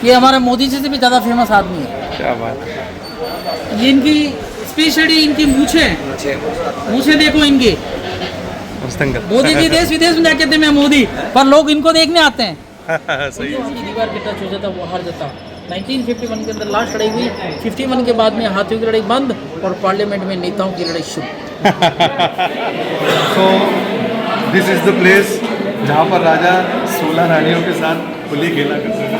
ये हमारे मोदी जी से भी ज़्यादा फेमस आदमी है। क्या बात है। ये इनकी स्पेशली इनकी मूछें देखो इनकी। मस्त अंकल। मोदी जी देश विदेश में जाके थे मैं मोदी, पर लोग इनको देखने आते हैं। सही है। इसकी दीवार के टच हो जाता वो हार जाता। 1951 के अंदर लास्ट लड़ाई हुई, 51 के बाद में हाथियों की लड़ाई बंद और पार्लियामेंट में नेताओं की लड़ाई शुरू। तो दिस इज द प्लेस जहाँ पर राजा 16 रानियों के साथ होली खेला करते थे।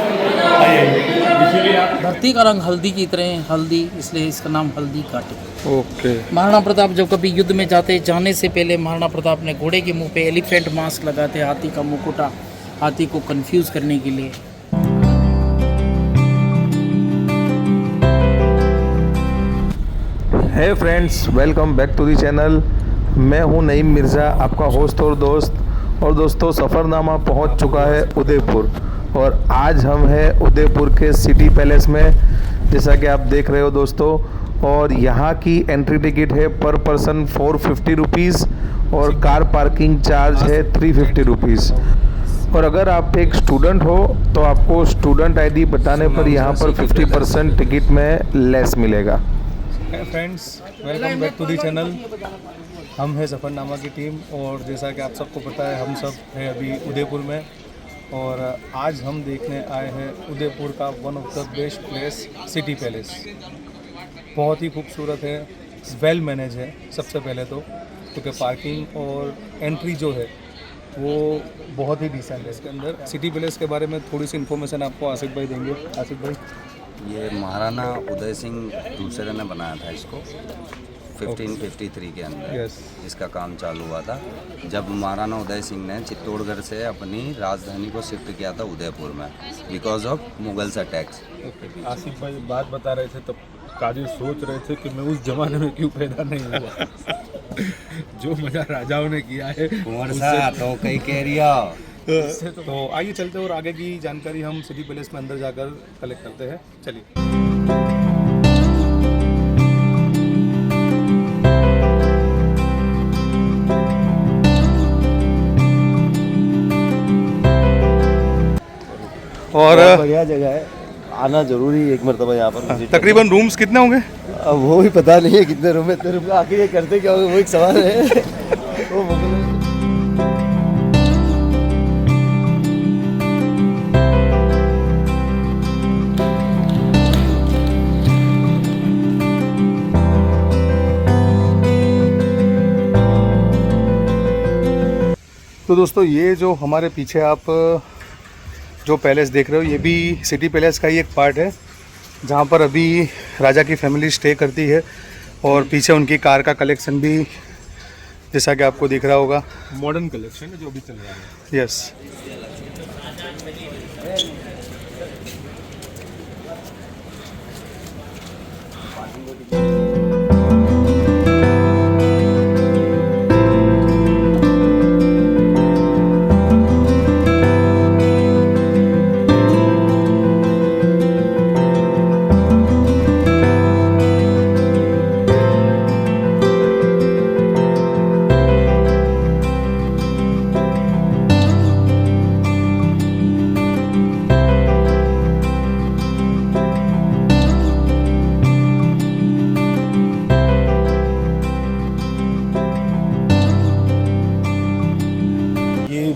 धरती का रंग हल्दी की तरह हल्दी, इसलिए इसका नाम हल्दी घाटी। ओके। महाराणा प्रताप जब कभी युद्ध में जाने से पहले महाराणा प्रताप ने घोड़े के मुंह पे एलिफेंट मास्क लगाते, हाथी का मुकुटा, हाथी को कंफ्यूज करने के लिए। Hey friends, welcome back to the channel. मैं हूं नईम मिर्ज़ा, आपका होस्ट और दोस्त। और दोस्तों, सफ़रनामा पहुंच चुका है उदयपुर और आज हम हैं उदयपुर के सिटी पैलेस में, जैसा कि आप देख रहे हो दोस्तों। और यहाँ की एंट्री टिकट है पर पर्सन 450 रुपीज़ और कार पार्किंग चार्ज है 350 रुपीज़। और अगर आप एक स्टूडेंट हो तो आपको स्टूडेंट आईडी बताने पर यहाँ पर 50% टिकट में लेस मिलेगा। Friends, welcome back to the channel. हम हैं सफ़रनामा की टीम और जैसा कि आप सबको पता है, हम सब हैं अभी उदयपुर में और आज हम देखने आए हैं उदयपुर का one of the best place, city palace. बहुत ही खूबसूरत है, वेल मैनेज है। सबसे पहले तो क्योंकि पार्किंग और एंट्री जो है वो बहुत ही डिसेंट है। इसके अंदर सिटी पैलेस के बारे में थोड़ी सी इन्फॉर्मेशन आपको आसिफ भाई देंगे। आसिफ भाई, ये महाराणा उदय सिंह दूसरे ने बनाया था इसको 1553 के अंदर। इसका काम चालू हुआ था जब महाराणा उदय सिंह ने चित्तौड़गढ़ से अपनी राजधानी को शिफ्ट किया था उदयपुर में because of Mughals attacks. Asif भाई बात बता रहे थे तब काजी सोच रहे थे कि मैं उस जमाने में क्यों पैदा नहीं हुआ। जो मजा राजाओं ने किया है तो कई कह रिया। तो आइए चलते हैं और आगे की जानकारी हम सिटी पैलेस में अंदर जाकर कलेक्ट करते हैं। चलिए। और बढ़िया जगह है, आना जरूरी है एक मरतबा यहाँ पर। तकरीबन रूम्स कितने होंगे? अब वो भी पता नहीं है कितने रूम है। इतने रूम आखिर ये करते क्या होगा, वो एक सवाल है। वो तो दोस्तों, ये जो हमारे पीछे आप जो पैलेस देख रहे हो, ये भी सिटी पैलेस का ही एक पार्ट है जहाँ पर अभी राजा की फैमिली स्टे करती है। और पीछे उनकी कार का कलेक्शन भी जैसा कि आपको दिख रहा होगा, मॉडर्न कलेक्शन है जो भी चल रहा है। यस।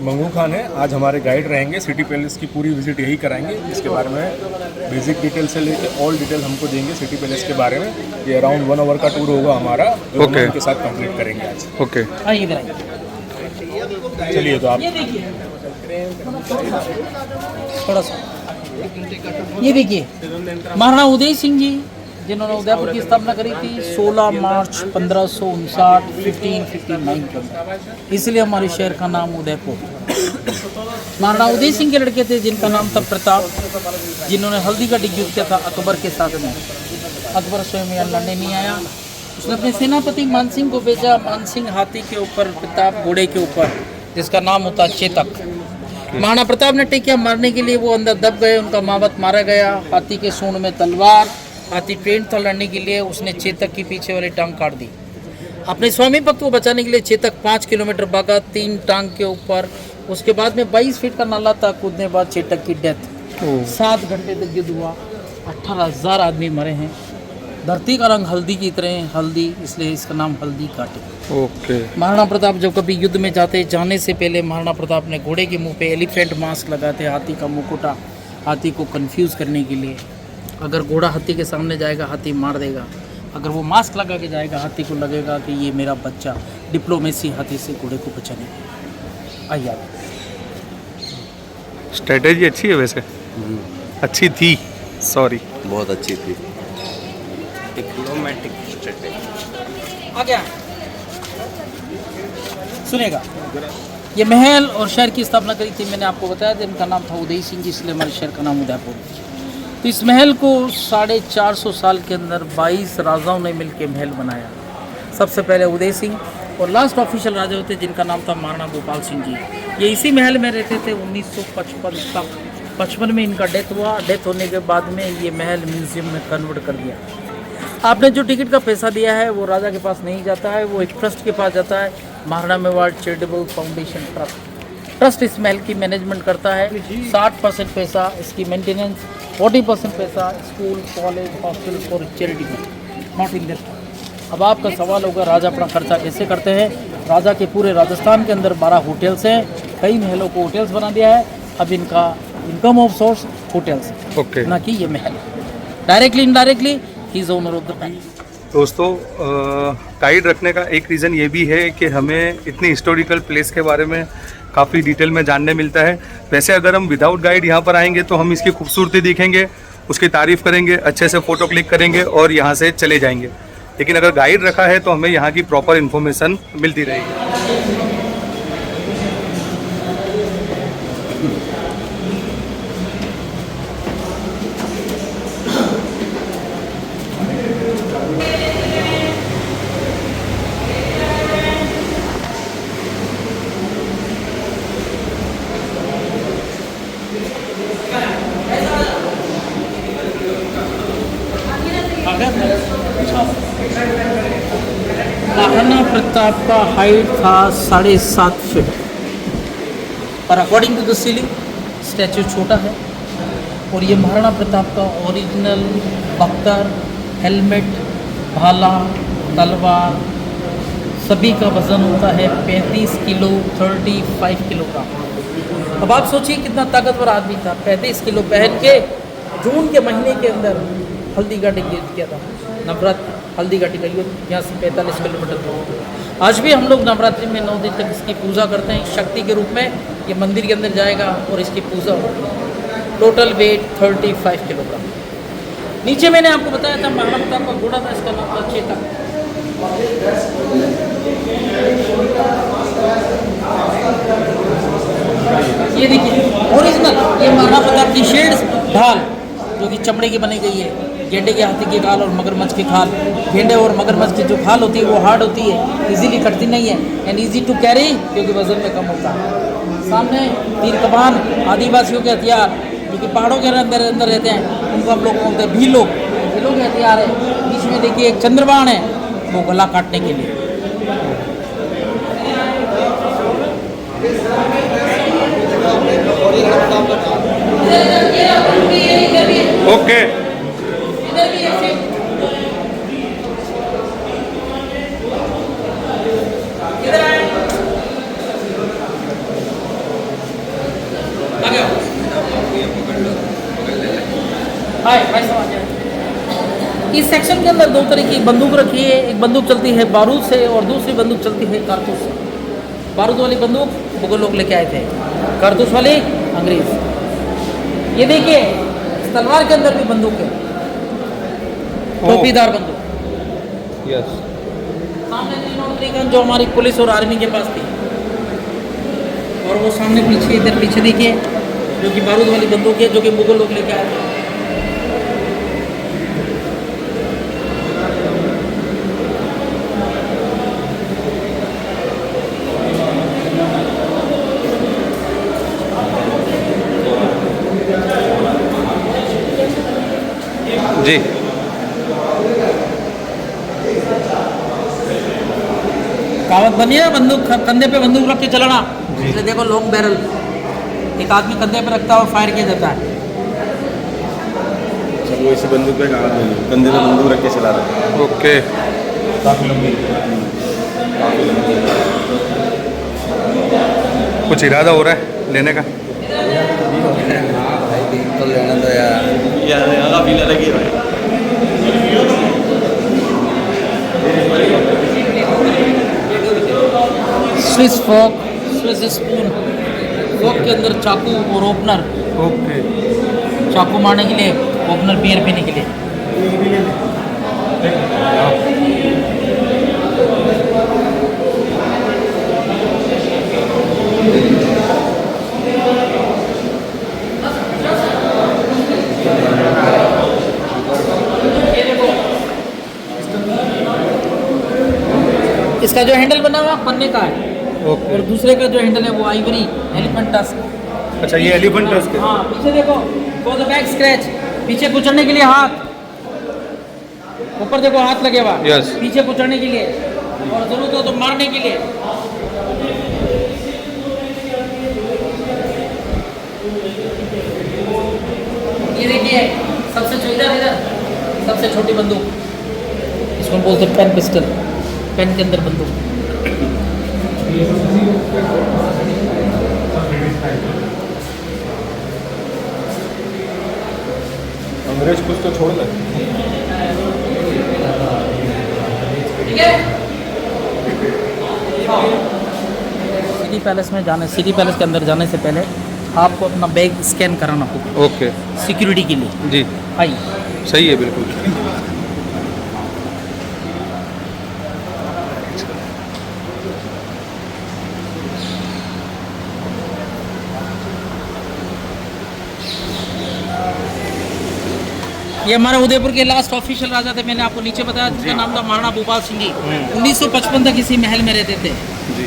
मंगू खान है, आज हमारे गाइड रहेंगे। सिटी पैलेस की पूरी विजिट यही कराएंगे। इसके बारे में बेसिक डिटेल से लेके ऑल डिटेल हमको देंगे सिटी पैलेस के बारे में। ये अराउंड 1 आवर का टूर होगा हमारा, जो हम उनके साथ कंप्लीट करेंगे आज। ओके, चलिए। तो आप ये देखिए, थोड़ा सा ये देखिए, महाराणा उदय सिंह जी जिन्होंने उदयपुर की स्थापना करी थी 16 मार्च 1559 1559 के अंदर, इसलिए हमारे शहर का नाम उदयपुर। महाराणा उदय सिंह के लड़के थे जिनका नाम था प्रताप, जिन्होंने हल्दी का युद्ध किया था अकबर के साथ में। अकबर स्वयं यहाँ लड़ने नहीं आया, उसने अपने सेनापति मानसिंह को भेजा। मानसिंह हाथी के ऊपर, प्रताप घोड़े के ऊपर, जिसका नाम होता चेतक। महाराणा प्रताप ने टेकिया मारने के लिए वो अंदर दब गए, उनका मावत मारा गया। हाथी के सूंड में तलवार, हाथी ट्रेंड था लड़ने के लिए, उसने चेतक की पीछे वाली टांग काट दी। अपने स्वामी पक्ष को बचाने के लिए चेतक 5 किलोमीटर भागा 3 टांग के ऊपर। उसके बाद में 22 फीट का नाला था, कूदने बाद चेतक की डेथ। 7 घंटे तक युद्ध हुआ, 18,000 आदमी मरे हैं। धरती का रंग हल्दी की तरह है, हल्दी, इसलिए इसका नाम हल्दी घाटी। ओके। महाराणा प्रताप जब कभी युद्ध में जाने से पहले महाराणा प्रताप ने घोड़े के मुंह पे एलिफेंट मास्क लगाते, हाथी का मुकुटा, हाथी को कंफ्यूज करने के लिए। अगर घोड़ा हाथी के सामने जाएगा, हाथी मार देगा। अगर वो मास्क लगा के जाएगा, हाथी को लगेगा कि ये मेरा बच्चा। डिप्लोमेसी हाथी से घोड़े को बचाने की। आइए, स्ट्रेटेजी अच्छी है वैसे, अच्छी थी, सॉरी। बहुत अच्छी थी डिप्लोमेटिक स्ट्रेटेजी। आ गया, सुनेगा। ये महल और शहर की स्थापना करी थी, मैंने आपको बताया था, इनका नाम था उदय सिंह जी, इसलिए हमारे शहर का नाम उदयपुर। तो इस महल को 450 साल के अंदर 22 राजाओं ने मिलकर महल बनाया। सबसे पहले उदय सिंह, और लास्ट ऑफिशियल राजा होते जिनका नाम था महाराणा गोपाल सिंह जी। ये इसी महल में रहते थे 1955 तक। 55 में इनका डेथ हुआ। डेथ होने के बाद में ये महल म्यूजियम में कन्वर्ट कर दिया। आपने जो टिकट का पैसा दिया है वो राजा के पास नहीं जाता है, वो एक ट्रस्ट के पास जाता है, Maharana Mewar charitable foundation trust. Trust इस महल की मैनेजमेंट करता है। 60% पैसा इसकी मेंटेनेंस, 40% पैसा स्कूल, कॉलेज, हॉस्पिटल और चैरिटी में, नॉट इन दिस। अब आपका सवाल होगा राजा अपना खर्चा कैसे करते हैं। राजा के पूरे राजस्थान के अंदर 12 होटल्स हैं, कई महलों को होटल्स बना दिया है। अब इनका income of source hotels, okay, ना कि ये महल। Directly indirectly he is owner of the palace. दोस्तों, गाइड रखने का एक रीज़न ये भी है कि हमें इतनी हिस्टोरिकल प्लेस के बारे में काफ़ी डिटेल में जानने मिलता है। वैसे अगर हम विदाउट गाइड यहाँ पर आएंगे तो हम इसकी खूबसूरती देखेंगे, उसकी तारीफ़ करेंगे, अच्छे से फ़ोटो क्लिक करेंगे और यहाँ से चले जाएंगे। लेकिन अगर गाइड रखा है तो हमें यहाँ की प्रॉपर इन्फॉर्मेशन मिलती रहेगी। महाराणा प्रताप का हाइट था 7.5 फीट, और according to the ceiling statue छोटा है। और ये महाराणा प्रताप का ओरिजिनल बख्तर, हेलमेट, भाला, तलवार सभी का वज़न होता है 35 किलो, 35 किलोग्राम। अब आप सोचिए कितना ताकतवर आदमी था। 35 किलो पहन के जून के महीने के अंदर हल्दी घाटी युद्ध किया था। नवरात्र हल्दी घाटी का युद्ध यहाँ से 45 किलोमीटर दूर। आज भी हम लोग नवरात्रि में 9 दिन तक इसकी पूजा करते हैं शक्ति के रूप में। ये मंदिर के अंदर जाएगा और इसकी पूजा होगी। Total weight 35 kilogram. नीचे मैंने आपको बताया था महाराणा प्रताप का घोड़ा था, इसका नाम था चेतक। ये देखिए ओरिजिनल, ये महाराणा प्रताप की शील्ड ढाल जो कि चमड़े की बनी गई है। गेंडे के हाथी की खाल और मगरमच्छ की खाल। गेंडे और मगरमच्छ की जो खाल होती है वो हार्ड होती है, इजीली कटती नहीं है, एंड इजी टू कैरी क्योंकि वजन में कम होता है। सामने तीर कमान, आदिवासियों के हथियार जो कि पहाड़ों के अंदर रहते हैं, उनको हम लोग बोलते हैं भीलों के हथियार है। बीच में देखिए एक चंद्रबाण है, वो गला काटने के लिए। ओके, इस सेक्शन के अंदर 2 तरह की बंदूक रखी है। एक बंदूक चलती है बारूद से और दूसरी बंदूक चलती है कारतूस से। बारूद वाली बंदूक मुगल लोग लेके आए थे, कारतूस वाली अंग्रेज। ये देखिए इस तलवार के अंदर भी बंदूक है, टोपीदार बंदूक। यस। सामने 3 नॉर्मली गन जो हमारी पुलिस और आर्मी के पास थी, और वो सामने पीछे इधर पीछे देखिए जो कि बारूद वाली बंदूक है जो कि मुगल लोग लेके आए थे। जी, कहावत बनी है बंदूक कंधे पे बंदूक रख के चलाना। इसलिए देखो लॉन्ग बैरल एक आदमी कंधे पे रखता है और फायर किया जाता है। सब वो इसी बंदूक पे कागज में कंधे पे बंदूक रख के चला रहा है। ओके, काफ़ी लंबी कुछ इरादा हो रहा है लेने का? तो लेना तो यार यहाँ काफ़ी लगी भाई। Swiss fork, Swiss spoon, fork के अंदर चाकू और ओपनर, ओके, चाकू मारने के लिए, ओपनर बियर पीने के लिए। इसका जो हैंडल बना हुआ पन्ने का है ओके। और दूसरे का जो हैंडल है वो आइवरी एलिफेंट टस्क। अच्छा, ये एलिफेंट टस्क है। हाँ, पीछे देखो, फॉर द बैक स्क्रैच, पीछे कुचलने के लिए हाथ, ऊपर देखो हाथ लगे हुआ, Yes. पीछे कुचलने के लिए और जरूरत हो तो मारने के लिए। ये देखिए सबसे सबसे छोटी बंदूक, इसको हम बोलते हैं पेन पिस्टल, पेन के अंदर बंदूक। अंग्रेज कुछ तो छोड़ ले। ठीक है। सिटी पैलेस में जाने, सिटी पैलेस के अंदर जाने से पहले आपको अपना बैग स्कैन कराना होगा ओके सिक्योरिटी के लिए। जी, आइए। सही है बिल्कुल। ये हमारे उदयपुर के लास्ट ऑफिशियल राजा थे, मैंने आपको नीचे बताया, जिसका नाम था महाराणा भूपाल सिंह जी। 1955 तक इसी महल में रहते थे। जी,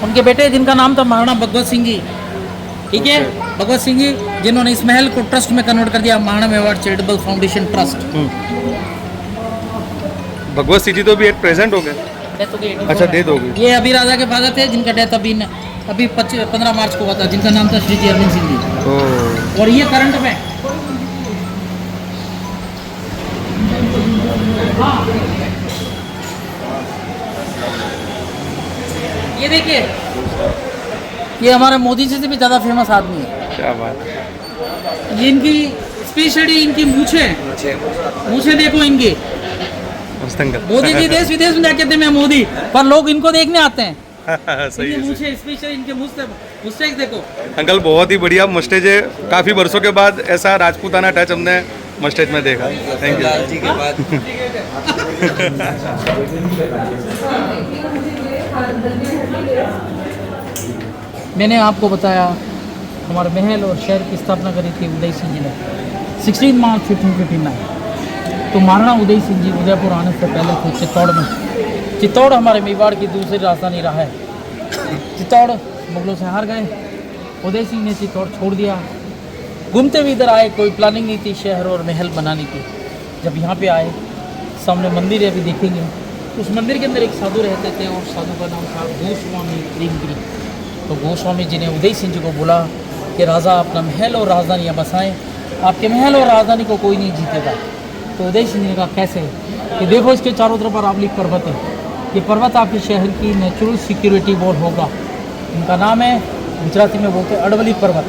उनके बेटे जिनका नाम था महाराणा भगवत सिंह जी, ठीक है, भगवत सिंह जी, जिन्होंने इस महल को ट्रस्ट में कन्वर्ट कर दिया, Maharana Mewar charitable foundation trust. Bhagwat Singh ji तो भी एट प्रेजेंट हो गए। अच्छा, डेथ हो गई। ये अभी राजा के फादर थे जिनका डेथ अभी 15 मार्च को हुआ था, जिनका नाम था श्री अरविंद सिंह जी। ओह, और ये करंट में ये देखिए, ये हमारे मोदी जी से भी ज़्यादा फेमस आदमी है। क्या बात है। ये इनकी स्पेशली इनकी मूछें देखो इनकी। मस्त अंकल। मोदी जी देश विदेश में जाके थे मैं मोदी, पर लोग इनको देखने आते हैं। सही है। मूछें स्पेशली इनके मुस्टैच देखो। अंकल बहुत ही बढ़िया मस्टेज है, काफ़ी वर्षों के बाद ऐसा राजपूताना टच हमने मस्टेज में देखा। Thank you. लालची के बाद मैंने आपको बताया हमारे महल और शहर की स्थापना करी थी उदय सिंह जी ने 16 मार्च 1559। तो महाराणा उदय सिंह जी उदयपुर आने से पहले थे चित्तौड़ में। चित्तौड़ हमारे मेवाड़ की दूसरी राजधानी रहा है। चित्तौड़ मुगलों से हार गए, उदय सिंह ने चित्तौड़ छोड़ दिया, घूमते हुए इधर आए, कोई प्लानिंग नहीं थी शहर और महल बनाने की। जब यहाँ पे आए, सामने मंदिर है, अभी देखेंगे, उस मंदिर के अंदर एक साधु रहते थे और साधु का नाम था गोस्वामी प्रेमगिरी। तो गोस्वामी जी ने उदय सिंह जी को बोला कि राजा अपना महल और राजधानी यहाँ बसाएँ, आपके महल और राजधानी को कोई नहीं जीतेगा। तो उदय सिंह जी ने कहा कैसे, कि देखो इसके चारों तरफ अरावली पर्वत है, ये पर्वत आपके शहर की नेचुरल सिक्योरिटी वॉल होगा। इनका नाम है, गुजराती में बोलते हैं अडवली पर्वत।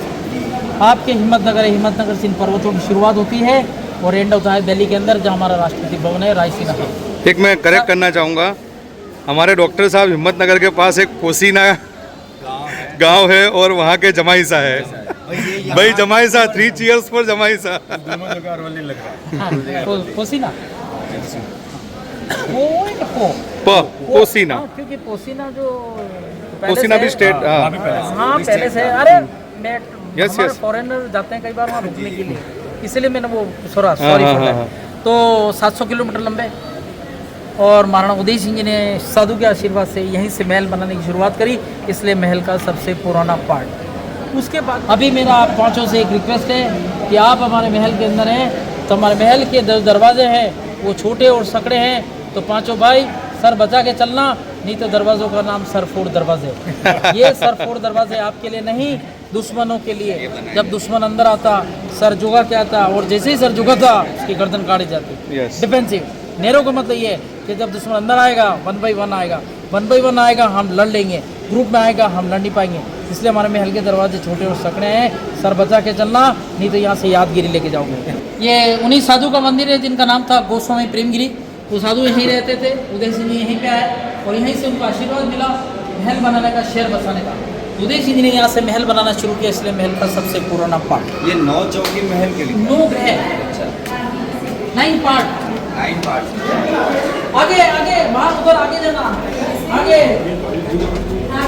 आपके हिम्मतनगर है, हिम्मतनगर से इन पर्वतों की शुरुआत होती है और एंड होता है दिल्ली के अंदर जहाँ हमारा राष्ट्रपति भवन है, रायसीना है। एक मैं करेक्ट करना चाहूँगा, हमारे डॉक्टर साहब हिम्मतनगर के पास एक पोसीना गांव है और वहाँ के जमाईसा है। भाई जमाईसा, 3 चीयर्स फॉर जमाईसा। दोनों जगह अरवली लग रहा है। हाँ, पोसीना वो एक पोसीना, हाँ, क्योंकि पोसीना जो पोसीना भी स्टेट। हाँ पैलेस है। अरे मैं Yes, हमारे yes. फॉरेनर जाते हैं कई बार वहाँ रुकने के लिए, इसलिए मैंने वो सॉरी हाँ। तो 700 किलोमीटर लंबे। और महाराणा उदय सिंह जी ने साधु के आशीर्वाद से यहीं से महल बनाने की शुरुआत करी, इसलिए महल का सबसे पुराना पार्ट। उसके बाद अभी मेरा आप पाँचों से एक रिक्वेस्ट है कि आप हमारे महल के अंदर हैं, तो हमारे महल के दरवाजे हैं वो छोटे और सकड़े हैं, तो पाँचों भाई सर बचा के चलना, नहीं तो दरवाज़ों का नाम सरफोड़ दरवाजे। ये सरफोड़ दरवाजे आपके लिए नहीं, दुश्मनों के लिए। जब दुश्मन अंदर आता सर झुका के आता और जैसे ही सर झुका था उसकी गर्दन काटी जाती। डिफेंसिव नेरो का मतलब ये है कि जब दुश्मन अंदर आएगा 1 by 1 आएगा, 1 by 1 आएगा हम लड़ लेंगे, ग्रुप में आएगा हम लड़ नहीं पाएंगे। इसलिए हमारे महल के दरवाजे छोटे और सकड़े हैं, सर बचा के चलना नहीं तो यहाँ से यादगिरी लेके जाओगे। ये उन्हीं साधु का मंदिर है जिनका नाम था गोस्वामी प्रेमगिरी। वो साधु यहीं रहते थे, उदय सिंह जी यहीं पे आए और यहीं से उनको आशीर्वाद मिला महल बनाने का, शहर बसाने का। उदय सिंह जी ने यहाँ से महल बनाना शुरू किया, इसलिए महल का सबसे पुराना पार्ट ये 9 चौकी महल के लिए 9 है, 9 पार्ट। 9 पार्ट। आगे आगे बाहर उधर आगे जाना, आगे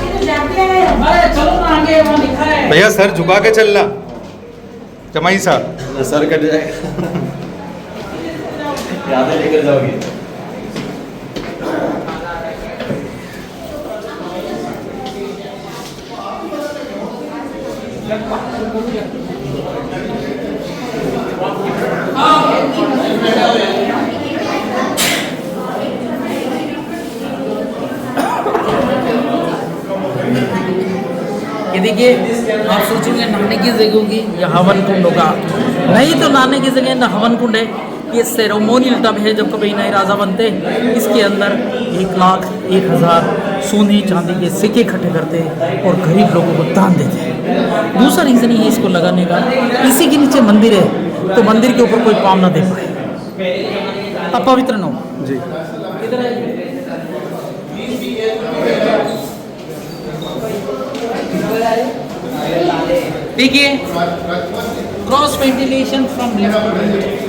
तो जाते हैं। अरे चलो ना आगे, वहाँ लिखा है। भैया सर झुका के चलना, जमाई साहब सर कट जाएगा। यादें लेकर जाओगे। ये देखिए, आप सोचेंगे नहाने की जगह होगी या हवन कुंड होगा, नहीं तो नहाने की जगह ना हवन कुंड है। ये सेरेमोनियल टब है जब कभी नए राजा बनते, इसके अंदर 1,01,000 सोने चांदी के सिक्के इकट्ठे करते और गरीब लोगों को दान देते। दूसरा रीज़न ये इसको लगाने का, इसी के नीचे मंदिर है तो मंदिर के ऊपर कोई पाँव ना दे पाए, अपवित्र न हो जी। इधर देखिए, cross ventilation from left to right.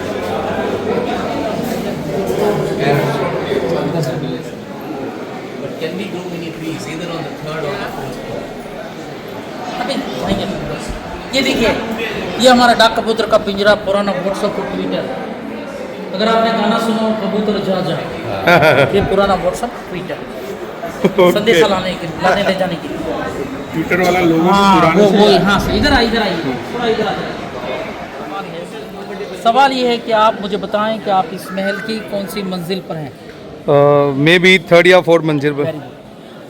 But can we grow many trees either on the third or the fourth floor? ये देखिए, ये हमारा डाक कबूतर का पिंजरा, पुराना WhatsApp को ट्विटर। अगर आपने गाना सुना हो कबूतर जा जा, ये पुराना WhatsApp ट्विटर, संदेशा लाने ले जाने के लिए। ट्विटर वाला लोगो हाँ वो हाँ इधर आइए थोड़ा इधर आ। सवाल ये है कि आप मुझे बताएं कि आप इस महल की कौन सी मंजिल पर हैं? मे बी 3rd या 4th मंजिल पर।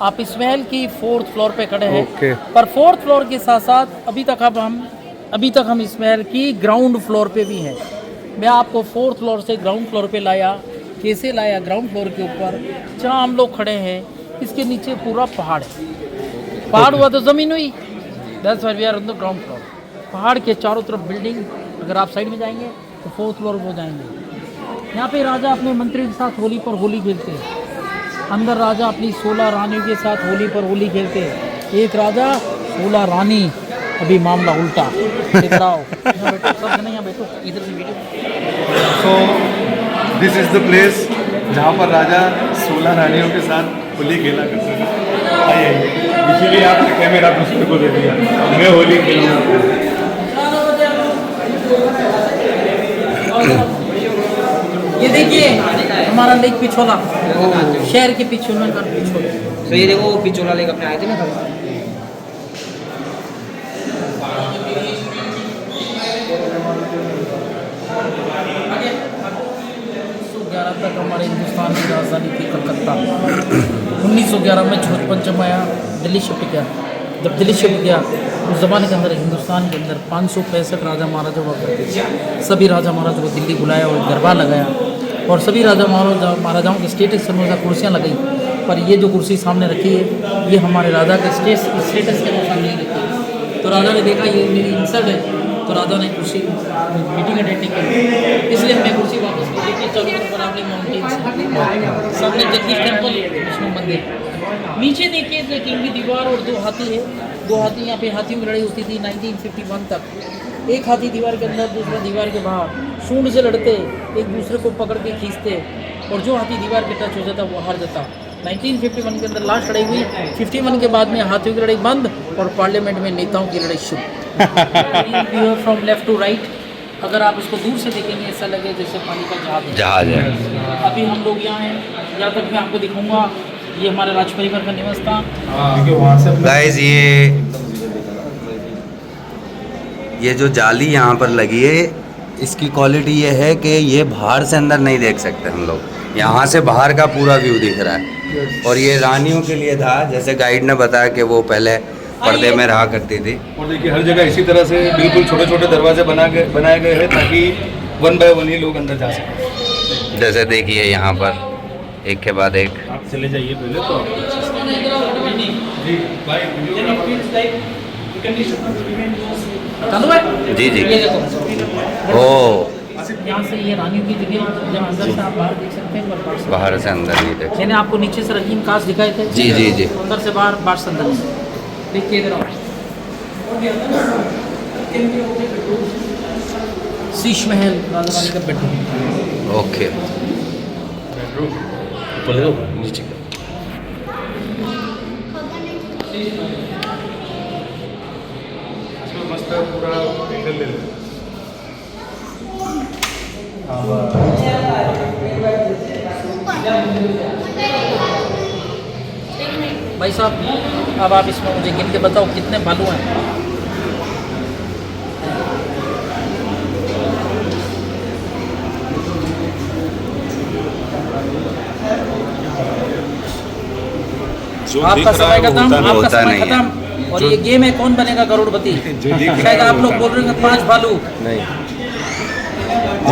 आप इस महल की 4th फ्लोर पे खड़े हैं। Okay. पर 4th फ्लोर के साथ साथ अभी तक हम इस महल की ग्राउंड फ्लोर पे भी हैं। मैं आपको 4th फ्लोर से ग्राउंड फ्लोर पे लाया। कैसे लाया? ग्राउंड फ्लोर के ऊपर जहाँ हम लोग खड़े हैं इसके नीचे पूरा पहाड़ है। पहाड़ हुआ तो ज़मीन हुई। That's why we are on the ground floor. पहाड़ के चारों तरफ बिल्डिंग, अगर आप साइड में जाएंगे तो 4th फ्लोर हो जाएंगे। यहाँ पे राजा अपने मंत्री के साथ होली पर होली खेलते हैं। अंदर राजा अपनी 16 रानियों के साथ होली पर होली खेलते हैं। एक राजा 16 रानी, अभी मामला उल्टा। इधर आओ, यहाँ बैठो, सब जने यहाँ बैठो, इधर से video. So this is the place जहाँ पर राजा 16 रानियों के साथ होली खेला करते थे। आइए, इसीलिए आपने कैमरा दूसरे को दे दिया, मैं होली खेलूँगा। ये देखिए हमारा लेक पिछोला, शहर के पिछोला का पिछोला। तो ये देखो पिछोला लेक अपने आए थे ना कल। 1911 तक हमारे हिंदुस्तान की राजधानी थी कलकत्ता। 1911 में छोटपंचम आया, दिल्ली शिफ्ट किया। जब दिल्ली शिफ्ट किया उस ज़माने के अंदर हिंदुस्तान के अंदर 565 राजा महाराजा हुआ करते थे। सभी राजा महाराजा को दिल्ली बुलाया और दरबार लगाया और सभी राजा महाराजाओं के स्टेटस से अनुसार कुर्सियाँ लगाई। पर ये जो कुर्सी सामने रखी है ये हमारे राजा के स्टेटस के अनुसार नहीं रखी है। तो राजा ने देखा ये मेरी इंसल्ट है, तो राजा ने कुर्सी मीटिंग अटेंड नहीं की, इसलिए हमने कुर्सी वापस की। देखिए चलो पर आपने माउंटेन्स सामने जगदीश टेम्पल, विष्णु मंदिर। नीचे देखिए तो किंग की दीवार और 2 हाथी है। 2 हाथी, यहाँ पे हाथियों की लड़ाई होती थी 1951 तक। एक हाथी दीवार के अंदर, दूसरा दीवार के बाहर, सूंड से लड़ते, एक दूसरे को पकड़ के खींचते और जो हाथी दीवार के टच हो जाता वो हार जाता। 1951 के अंदर लास्ट लड़ाई हुई। 51 के बाद में हाथियों की लड़ाई बंद और पार्लियामेंट में नेताओं की लड़ाई शुरू। फ्रॉम लेफ्ट टू राइट, अगर आप इसको दूर से देखेंगे ऐसा लगे जैसे पानी का जहाज है। अभी हम लोग यहाँ हैं, यहाँ तक मैं आपको दिखाऊंगा। ये हमारे राज परिवार का निवास था। गाइस ये जो जाली यहाँ पर लगी है इसकी क्वालिटी ये है कि ये बाहर से अंदर नहीं देख सकते हम लोग। यहाँ से बाहर का पूरा व्यू दिख रहा है। और ये रानियों के लिए था, जैसे गाइड ने बताया कि वो पहले पर्दे में रहा करती थी। और देखिए हर जगह इसी तरह से बिल्कुल छोटे छोटे दरवाजे बनाए गए हैं ताकि 1 बाय 1 ही लोग अंदर जा सकें। जैसे देखिए यहाँ पर एक के बाद एक। आप चले जाइए पहले तो चालू है जी जी। ये देखो ओ यहाँ से ये रानियों की जगह जब अंदर से आप बाहर देख सकते हैं पर बाहर से बाहर से अंदर नहीं देख। मैंने आपको नीचे से रंगीन कांच दिखाए थे जी जी जी। अंदर से बाहर से अंदर देखिए इधर आओ। शीश महल राजा रानी का बेडरूम। ओके नीचे मस्त पूरा एंगल ले लें। भाई साहब अब आप इसमें मुझे गिन के बताओ कितने भालू हैं। जो आपका दिख रहा समय है वो खत्म, होता नहीं। आपका होता समय नहीं है। खत्म। और ये गेम है कौन बनेगा करोड़पति। जो दिख रहा है शायद आप वो लोग होता बोल रहे हैं 5 भालू। नहीं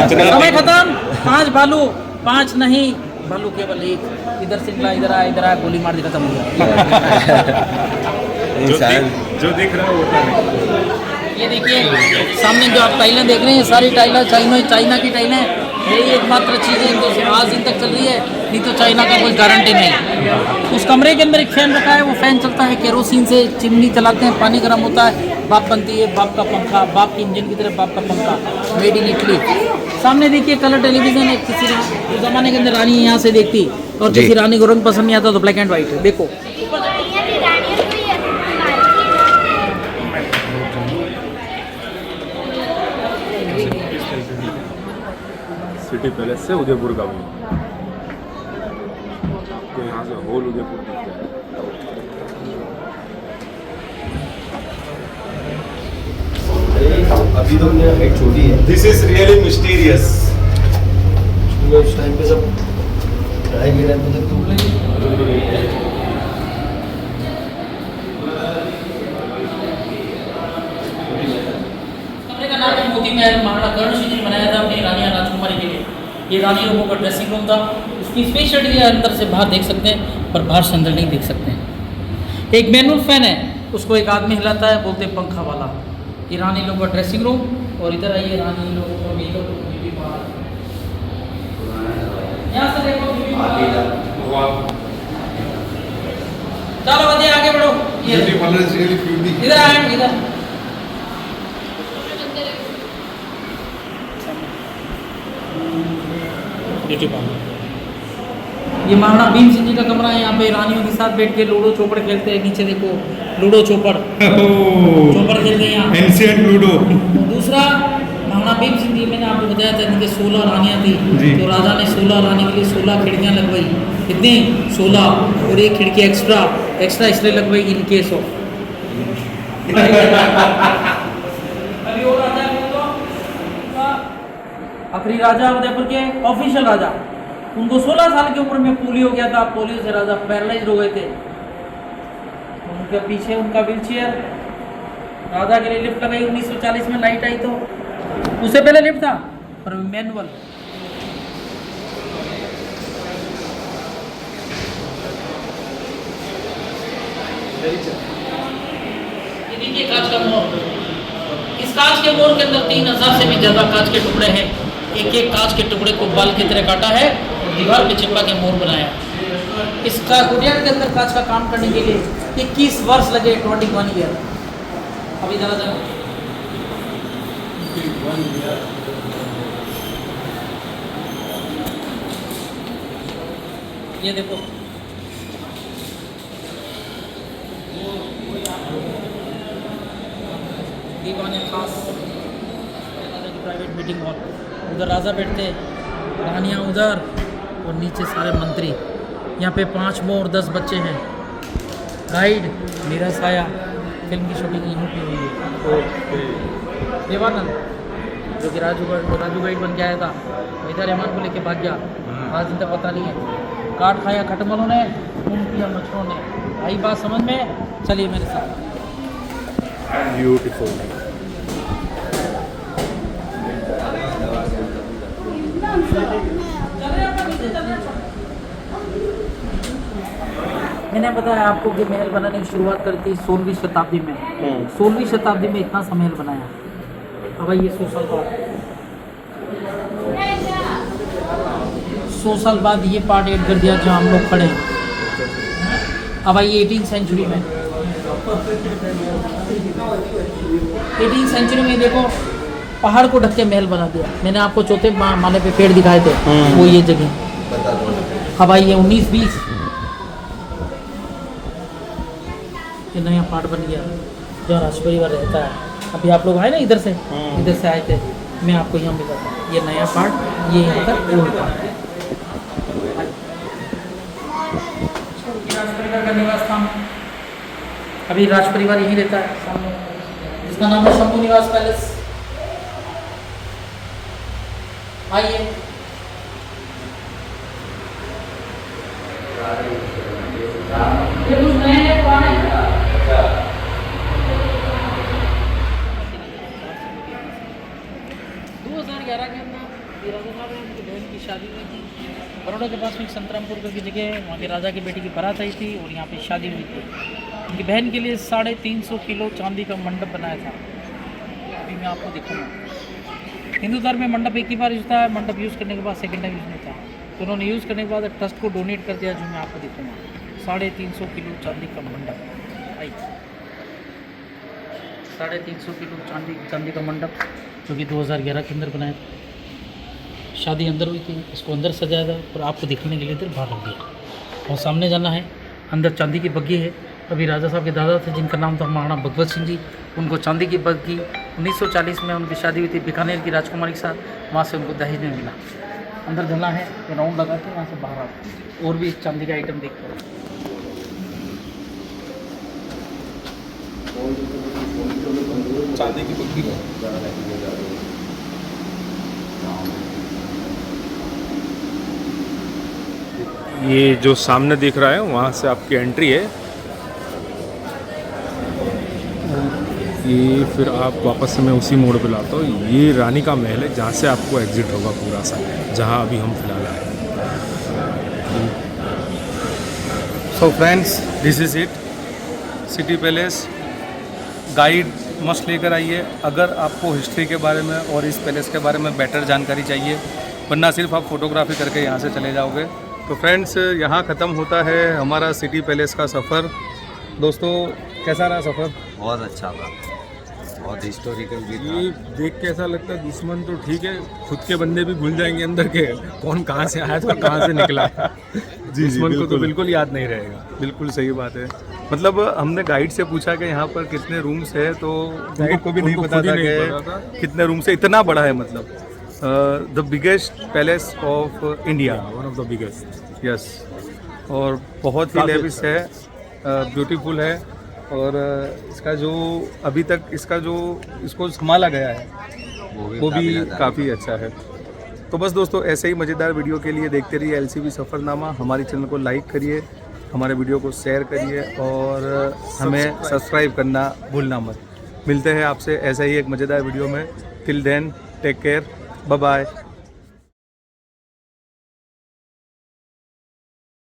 जितना समय खत्म। 5 भालू 5 नहीं भालू केवल एक। इधर से निकला इधर आया गोली मार दी खत्म हो गया। जो दिख रहा है वो होता नहीं। ये देखिए सामने जो आप टाइलें देख रहे हैं सारी टाइलें चाइना की टाइलें। यही एकमात्र चीज़ है जो आज दिन तक चल रही है, नहीं तो चाइना का कोई गारंटी नहीं। उस कमरे के अंदर एक फ़ैन रखा है, वो फ़ैन चलता है केरोसिन से। चिमनी चलाते हैं, पानी गर्म होता है, बाप बनती है, बाप का पंखा, बाप के इंजन की तरह बाप का पंखा, मेड इन इटली। सामने देखिए कलर टेलीविज़न है। किसी उस ज़माने के अंदर रानी यहाँ से देखती और जी। किसी रानी को रंग पसंद नहीं आता तो ब्लैक एंड वाइट है। देखो सिटी पैलेस से उदयपुर का व्यू, तो यहाँ से होल उदयपुर दिख जाएगा। अभी तो मेरा हाइट छोटी है। This is really mysterious. उस टाइम पे सब पढ़ाई के टाइम पे तो कमरे का नाम है मोती महल। महाराणा कर्ण सिंह ने बनाया था अपनी रानियां राजकुमारी के लिए। ये रानी लोगों का ड्रेसिंग रूम था। इसकी स्पेशलिटी है अंदर से बाहर देख सकते हैं पर बाहर से अंदर नहीं देख सकते हैं। एक मैनुअल फैन है, उसको एक आदमी हिलाता है, बोलते हैं पंखा वाला। ये रानी लोगों का ड्रेसिंग रूम। और इधर आइए रानी लोगों का मेकअप ब्यूटी पार्लर। यहाँ से देखो ब्यूटी पार्लर। चलो बढ़िया आगे बढ़ो। Beauty parlour is really beauty. इधर आए इधर। Beauty parlour. ये महाराणा भीम सिंह जी का कमरा है। यहाँ पे रानियों के साथ बैठ के लूडो चौपड़ खेलते हैं। नीचे देखो लूडो चौपड़ खेलते हैं यहाँ। Ancient ludo. दूसरा महाराणा भीम सिंह जी, मैंने आपको बताया था इनके 16 रानियाँ थी। तो राजा ने 16 रानी के लिए 16 खिड़कियाँ लगवाई। कितनी? 16। और एक खिड़की एक्स्ट्रा इसलिए लगवाई इन केस ऑफ। अभी और राजा आखिरी राजा उदयपुर के ऑफिशियल राजा, उनको 16 साल की उम्र में पोलियो हो गया था। पोलियो से राजा पैरालाइज हो गए थे। उनके पीछे उनका व्हील चेयर। राजा के लिए लिफ्ट लगाई 1940 में। लाइट आई तो उससे पहले लिफ्ट था पर मैनुअल। ये देखिए कांच का मोर। इस कांच के मोर के अंदर 3000 से भी ज्यादा कांच के टुकड़े हैं। एक एक कांच के टुकड़े को बाल की तरह काटा है और दीवार पे चिपका के मोर बनाया। इसका कुटियार के अंदर कांच का काम करने के लिए 21 वर्ष लगे। 21 ईयर। अभी जरा जरा ये देखो दीवाने खास प्राइवेट मीटिंग हॉल। उधर राजा बैठते, रानियाँ उधर और नीचे सारे मंत्री। यहाँ पे 5 मोर 10 बच्चे हैं। गाइड मेरा साया। फिल्म की शूटिंग यहीं पे हुई है। देवानंद जो कि राजू गाइड बन के आया था, वैदा रहमान को लेके भाग गया। आज दिन तक पता नहीं है। काट खाया खटमलों ने, खून पिया मच्छरों ने। आई बात समझ में? चलिए मेरे साथ। ब्यूटीफुल। मैंने बताया आपको कि महल बनाने की शुरुआत करी थी 16वीं शताब्दी में। 16वीं शताब्दी में इतना सा महल बनाया। अब ये 100 साल बाद, 100 साल बाद ये पार्ट ऐड कर दिया जहाँ हम लोग खड़े हैं। अब आइए 18th सेंचुरी में। 18th सेंचुरी में देखो पहाड़ को ढक के महल बना दिया। मैंने आपको चौथे माले पे पेड़ दिखाए थे, वो ये जगह। अब आइए 1920 ये नया पार्ट बन गया जो राज परिवार रहता है। अभी आप लोग आए ना इधर से आए थे, मैं आपको यहाँ मिला था। ये नया पार्ट, ये यहाँ का ओल्ड पार्ट है। राज परिवार का निवास स्थान, अभी राज परिवार यहीं रहता है सामने, जिसका नाम है शंभू निवास पैलेस। आइए ये कुछ नए नए पुराने 2011 के अंदर राजा साहब ने उनकी बहन की शादी हुई थी। बड़ौदा के पास में एक संतरामपुर की जगह है, वहाँ के राजा की बेटी की बारात आई थी और यहाँ पे शादी हुई थी। उनकी बहन के लिए 350 किलो चांदी का मंडप बनाया था। अभी मैं आपको दिखाऊंगा। हिंदू धर्म में मंडप एक ही बार यूज होता है, मंडप यूज़ करने के बाद सेकेंड टाइम यूज़ नहीं होता। तो उन्होंने यूज़ करने के बाद ट्रस्ट को डोनेट कर दिया, जो मैं आपको दिखाऊंगा। 350 किलो चांदी का मंडप। आई 350 किलो चांदी का मंडप जो कि 2011 के अंदर बनाया था। शादी अंदर हुई थी, इसको अंदर सजाया था और आपको दिखने के लिए इधर बाहर रख दिया। और सामने जाना है, अंदर चांदी की बग्घी है। अभी राजा साहब के दादा थे जिनका नाम था महाराणा भगवत सिंह जी, उनको चांदी की बग्घी 1940 में उनकी शादी हुई थी बीकानेर की राजकुमारी के साथ, वहाँ से उनको दहेज में मिला। अंदर जाना है, राउंड लगा के वहाँ से बाहर आओ और भी चांदी का आइटम देखते हैं। चांदी की बग्घी ये जो सामने दिख रहा है वहाँ से आपकी एंट्री है। ये फिर आप वापस से मैं उसी मोड़ पे लाता हूँ। ये रानी का महल है जहाँ से आपको एग्जिट होगा पूरा सा, जहाँ अभी हम फिलहाल आए। So friends, this is it, city palace. Guide must लेकर आइए अगर आपको हिस्ट्री के बारे में और इस पैलेस के बारे में बेटर जानकारी चाहिए, वरना सिर्फ आप फोटोग्राफी करके यहाँ से चले जाओगे। तो फ्रेंड्स, यहाँ ख़त्म होता है हमारा सिटी पैलेस का सफ़र। दोस्तों, कैसा रहा सफ़र? बहुत अच्छा था, बहुत हिस्टोरिकल भी था। ये देख के ऐसा लगता है दुश्मन तो ठीक है, खुद के बंदे भी भूल जाएंगे अंदर के, कौन कहाँ से आया था कहाँ से निकला। दुश्मन को तो बिल्कुल याद नहीं रहेगा। बिल्कुल सही बात है। मतलब हमने गाइड से पूछा कि यहाँ पर कितने रूम्स है, तो गाइड को भी नहीं पता था कि कितने रूम्स है। इतना बड़ा है, मतलब the biggest palace of India, one of the biggest. Yes, और बहुत ही लेविश है, ब्यूटीफुल है। और इसका जो अभी तक इसको संभाला गया है वो भी काफ़ी अच्छा है। तो बस दोस्तों, ऐसे ही मज़ेदार वीडियो के लिए देखते रहिए LCB सफ़रनामा। हमारे चैनल को लाइक करिए, हमारे वीडियो को शेयर करिए और हमें सब्सक्राइब करना भूलना मत। मिलते हैं आपसे ऐसा ही एक मज़ेदार वीडियो में। Till then, take care, bye bye.